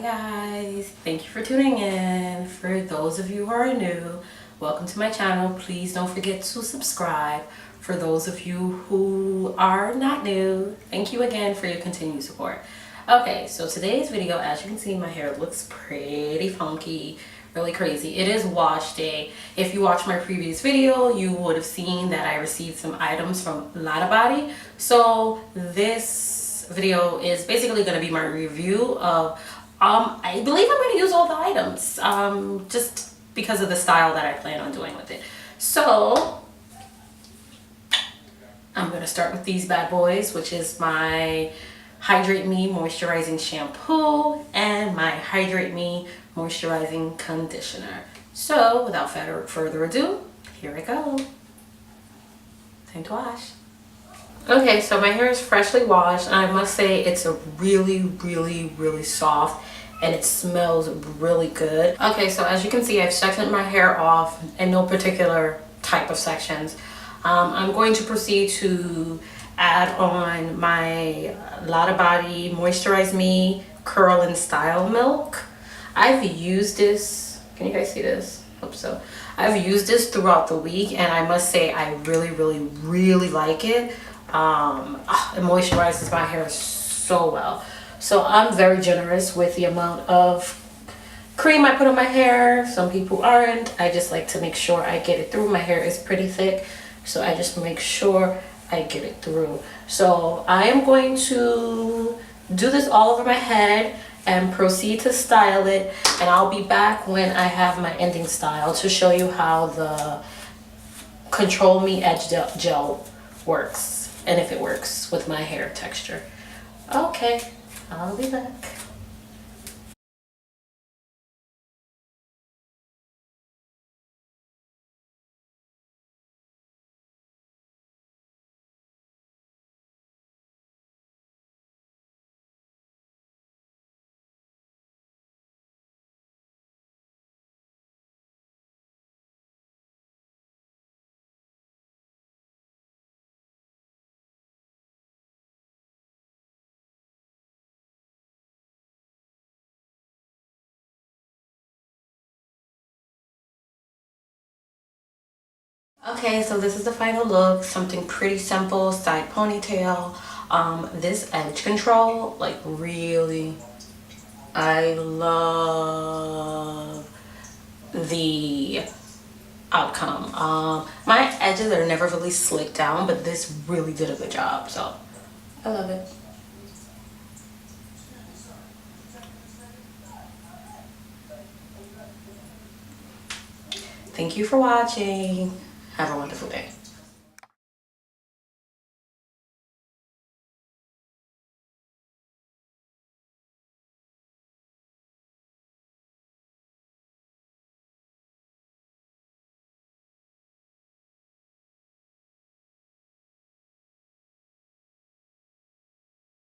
guys, thank you for tuning in. For those of you who are new, welcome to my channel. Please don't forget to subscribe. For those of you who are not new, thank you again for your continued support. Okay, so today's video, as you can see, my hair looks pretty funky, really crazy. It is wash day. If you watched my previous video, you would have seen that I received some items from Lotta. So this video is basically going to be my review of I believe I'm going to use all the items just because of the style that I plan on doing with it. So I'm going to start with these bad boys, which is my Hydrate Me Moisturizing Shampoo and my Hydrate Me Moisturizing Conditioner. So without further ado, here I go. Time to wash. Okay, so my hair is freshly washed, and I must say it's a really soft, and it smells really good. Okay, so as you can see, I've sectioned my hair off in no particular type of sections. I'm going to proceed to add on my Lotta Moisturize Me Curl and Style Milk. I've used this, can you guys see this? Hope so. I've used this throughout the week, and I must say I really like it. It moisturizes my hair so well. So I'm very generous with the amount of cream I put on my hair. Some people aren't. I just like to make sure I get it through. My hair is pretty thick, so I just make sure I get it through. So I am going to do this all over my head and proceed to style it, and I'll be back when I have my ending style to show you how the Control Me Edge Gel works and if it works with my hair texture. Okay, I'll be back. Okay, so this is the final look. Something pretty simple, side ponytail. This edge control, like really, I love the outcome. My edges are never really slicked down, but this really did a good job, so I love it. Thank you for watching. Have a wonderful day.